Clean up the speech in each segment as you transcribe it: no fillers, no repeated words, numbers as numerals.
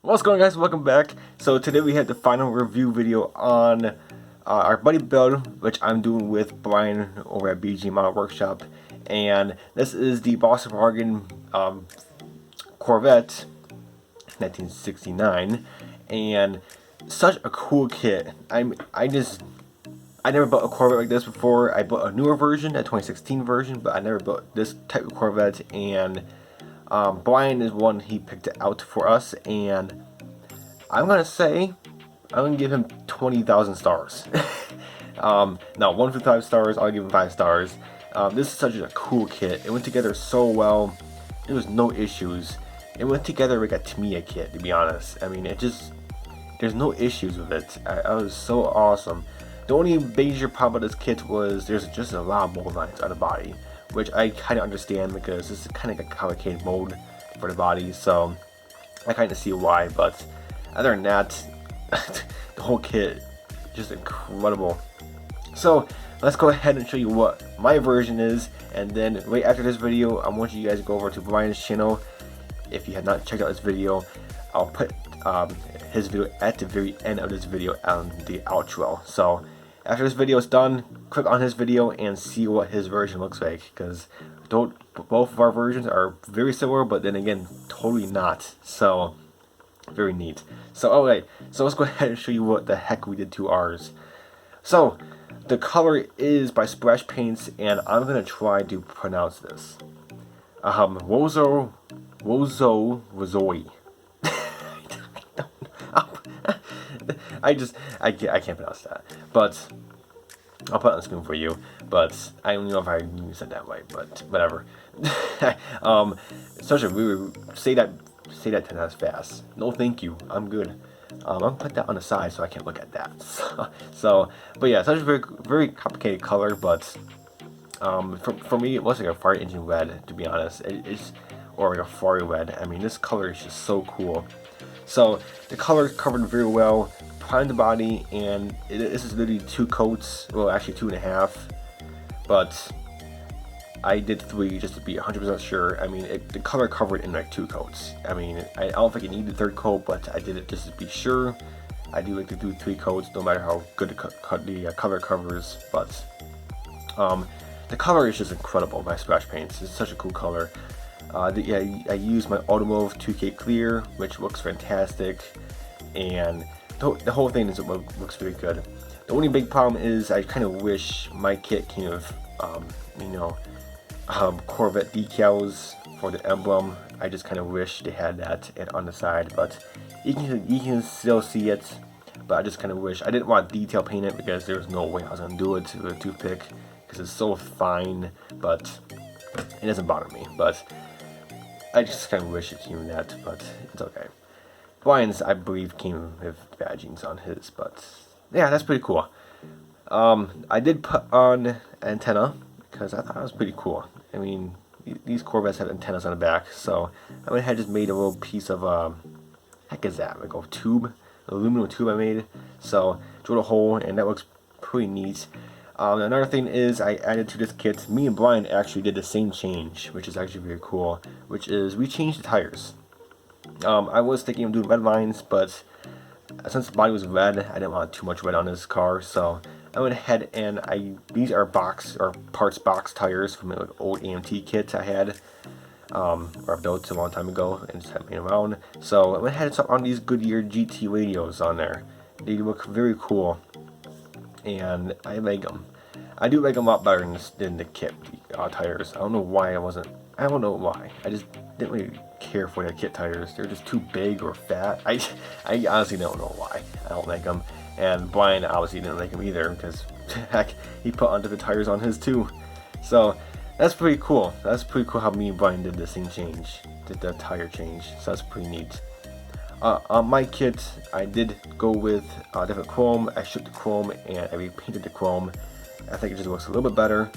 What's going on, guys? Welcome back. So today we have the final review video on our buddy build, which I'm doing with Bryan over at BG Model Workshop. And this is the Baldwin-Motion Corvette 1969. And such a cool kit. I never built a Corvette like this before. I built a newer version, a 2016 version, but I never built this type of Corvette. And Bryan is one he picked out for us, and I'm gonna give him 20,000 stars. No, 1 through 5 stars. I'll give him 5 stars. This is such a cool kit. It went together so well. There was no issues. It went together like a Tamiya kit, to be honest. I mean, there's no issues with it. I was so awesome. The only major problem with this kit was there's just a lot of mold lines on the body, which I kind of understand because this is kind of like a complicated mold for the body, so I kind of see why. But other than that, the whole kit just incredible. So let's go ahead and show you what my version is, and then right after this video, I want you guys to go over to Bryan's channel. If you have not checked out this video, I'll put his video at the very end of this video on the outro. So after this video is done, click on his video and see what his version looks like, because both of our versions are very similar, but then again, totally not. So very neat. So alright, so let's go ahead and show you what the heck we did to ours. So the color is by Splash Paints, and I'm gonna try to pronounce this. Wozoi. I can't pronounce that, but I'll put it on the screen for you. But I don't know if I even said that right, but whatever. Such a weird, say that 10 times fast. No, thank you. I'm good. I'm gonna put that on the side so I can't look at that. But yeah, such a very, very complicated color. But for me, it was like a fire engine red, to be honest. Or like a fiery red. I mean, this color is just so cool. So the color is covered very well, primed the body, and this is literally 2 coats. Well, actually 2.5, but I did 3 just to be 100% sure. I mean, the color covered in like 2 coats. I mean, I don't think it needed a 3rd coat, but I did it just to be sure. I do like to do 3 coats, no matter how good the color covers. But the color is just incredible by Splash Paints. It's such a cool color. Yeah, I use my Automotive 2K Clear, which looks fantastic, and the whole thing looks very good. The only big problem is I kind of wish my kit came with, Corvette decals for the emblem. I just kind of wish they had that on the side, but you can still see it. But I just kind of wish I didn't want to detail paint it because there was no way I was gonna do it with a toothpick because it's so fine. But it doesn't bother me. But I just kind of wish it came with that, but it's okay. Bryan's, I believe, came with badgings on his, but yeah, that's pretty cool. I did put on antenna because I thought it was pretty cool. I mean, these Corvettes have antennas on the back, so I went ahead and just made a little piece of heck is that, like a tube, an aluminum tube I made. So drilled a hole, and that looks pretty neat. Another thing is I added to this kit, me and Bryan actually did the same change, which is actually very cool, which is we changed the tires. I was thinking of doing red lines, but since the body was red, I didn't want too much red on this car, so I went ahead and these are parts box tires from an old AMT kit I had, or built a long time ago and just had me around. So I went ahead and stuck on these Goodyear GT radios on there. They look very cool, and I like them. I do like them a lot better than the kit tires. I don't know why I don't know why. I just didn't really care for the kit tires. They're just too big or fat. I honestly don't know why. I don't like them. And Bryan obviously didn't like them either because heck, he put on different tires on his too. So that's pretty cool. That's pretty cool how me and Bryan did the same change. Did the tire change. So that's pretty neat. On my kit, I did go with different chrome. I stripped the chrome and I repainted the chrome. I think it just looks a little bit better.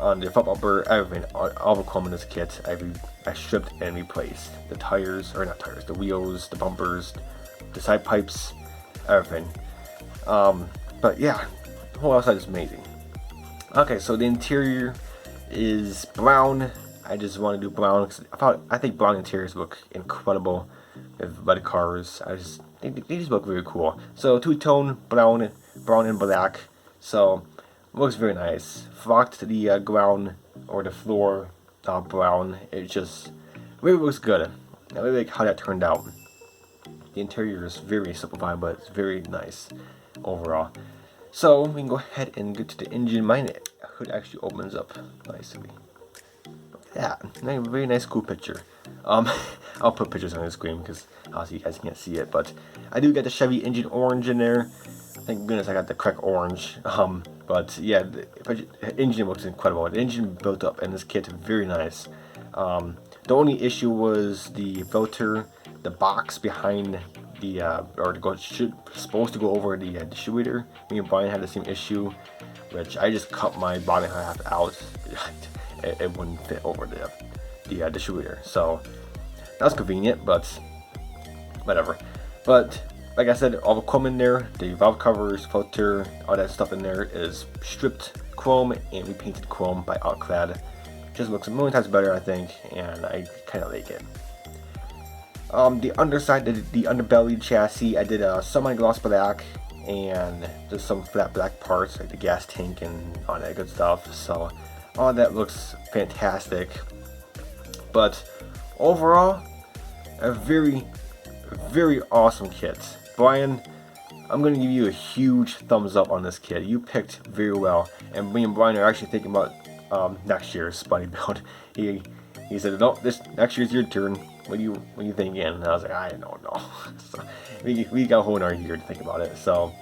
On the front bumper, everything, all the chrome in this kit, I stripped and replaced. The tires, or not tires, the wheels, the bumpers, the side pipes, everything. But yeah, the whole outside is amazing. Okay, so the interior is brown. I just want to do brown. 'Cause I think brown interiors look incredible with red cars. They just look very cool. So two-tone brown and black. So looks very nice. Flocked to the ground or the floor brown. It just really looks good. I really like how that turned out. The interior is very simplified, but it's very nice overall. So we can go ahead and get to the engine. My hood actually opens up nicely. Look at that. Very nice, cool picture. I'll put pictures on the screen because obviously you guys can't see it. But I do get the Chevy engine orange in there. Thank goodness I got the correct orange. But yeah, the engine looks incredible. The engine built up in this kit, very nice. The only issue was the filter, the box behind the supposed to go over the distributor. Me and Bryan had the same issue, which I just cut my bottom half out. It wouldn't fit over the distributor, so that was convenient, but whatever. But like I said, all the chrome in there, the valve covers, filter, all that stuff in there is stripped chrome and repainted chrome by Outclad. Just looks a million times better, I think, and I kind of like it. The underside, the underbelly chassis, I did a semi-gloss black and just some flat black parts like the gas tank and all that good stuff. So all that looks fantastic. But overall, a very, very awesome kit. Bryan, I'm going to give you a huge thumbs up on this kit. You picked very well, and me and Bryan are actually thinking about next year's buddy build. He said, "No, this next year's your turn. What do you think again?" And I was like, "I don't know." So we got a whole another year to think about it. So,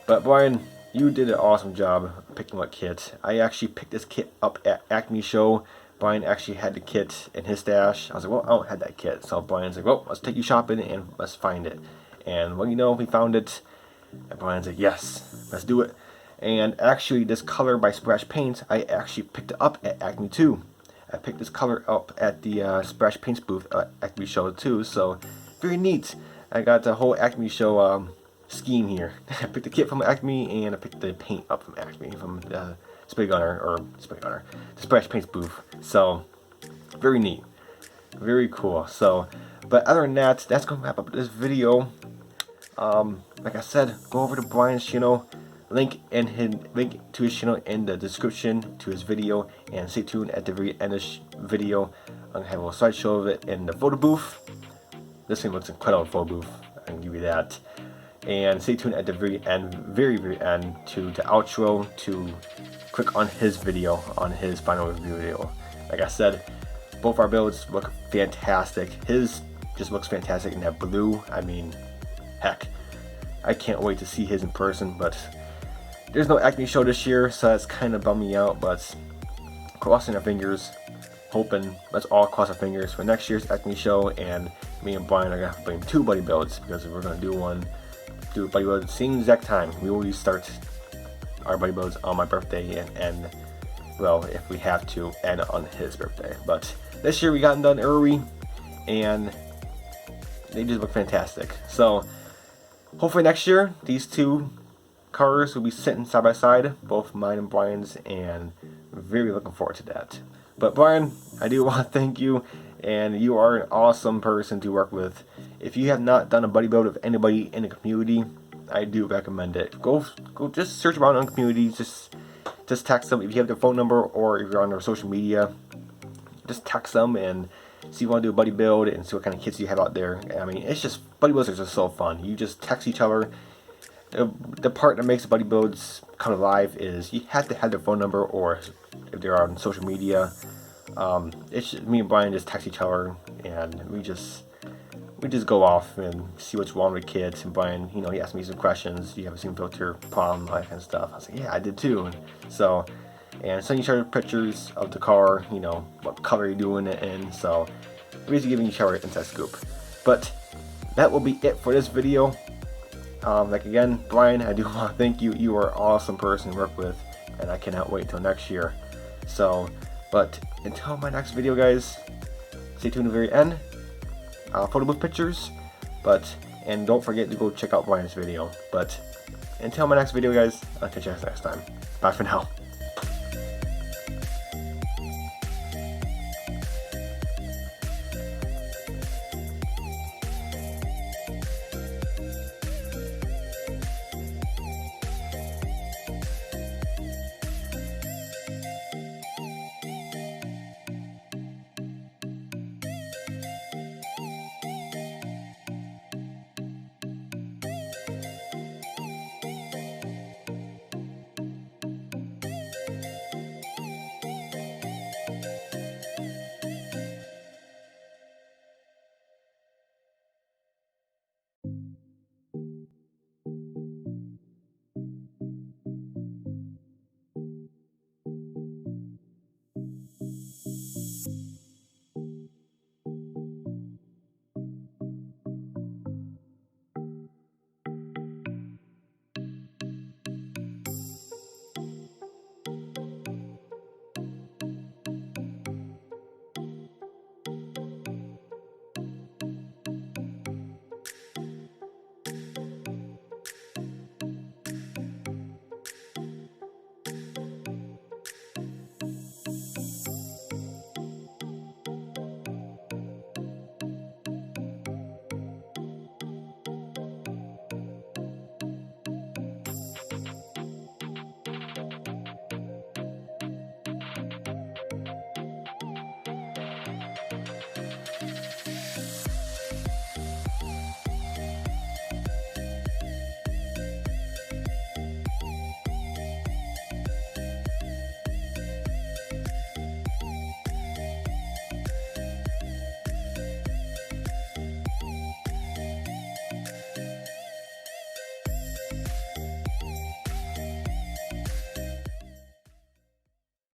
but Bryan, you did an awesome job picking what kit. I actually picked this kit up at Acme Show. Bryan actually had the kit in his stash. I was like, "Well, I don't have that kit." So Bryan's like, "Well, let's take you shopping and let's find it." And well, you know, we found it. And Bryan's like, "Yes, let's do it." And actually, this color by Splash Paints, I actually picked it up at Acme too. I picked this color up at the Splash Paints booth at Acme Show too, so very neat. I got the whole Acme Show scheme here. I picked the kit from Acme and I picked the paint up from Acme, from the the Splash Paints booth. So very neat, very cool. So, but other than that, that's gonna wrap up this video. Like I said, go over to Bryan's channel. Link to his channel in the description to his video, and stay tuned at the very end of this video. I'm gonna have a little slideshow of it in the photo booth. This thing looks incredible, photo booth. I can give you that. And stay tuned at the very end, very end, to the outro to click on his video, on his final review video. Like I said, both our builds look fantastic. His just looks fantastic in that blue. I mean, heck, I can't wait to see his in person, but there's no Acme Show this year, so that's kind of bumming me out, but crossing our fingers, hoping, let's all cross our fingers for next year's Acme Show, and me and Bryan are going to bring 2 buddy builds, because we're going to do a buddy build at the same exact time. We always start our buddy builds on my birthday, and well, if we have to, end on his birthday. But this year we got them done early, and they just look fantastic. So hopefully next year, these 2 cars will be sitting side by side, both mine and Bryan's, and very looking forward to that. But Bryan, I do want to thank you, and you are an awesome person to work with. If you have not done a buddy build with anybody in the community, I do recommend it. Go just search around on the community, just text them if you have their phone number, or if you're on their social media, just text them and see if you want to do a buddy build and see what kind of kits you have out there. I mean, it's just, buddy builds are just so fun. You just text each other. The part that makes buddy builds come alive is you have to have their phone number, or if they're on social media. It's just, me and Bryan just text each other, and we just go off and see what's wrong with kids. And Bryan, you know, he asked me some questions. Do you have a seam filter problem, all that kind of stuff? I was like, yeah, I did too. And so, and send each other pictures of the car, you know, what color you're doing it in. So we're just giving each other an inside scoop. But that will be it for this video. Like again, Bryan, I do want to thank you. You are an awesome person to work with, and I cannot wait till next year. So, but until my next video, guys, stay tuned to the very end. Photo booth pictures, and don't forget to go check out Bryan's video. But until my next video, guys, I'll catch you guys next time. Bye for now.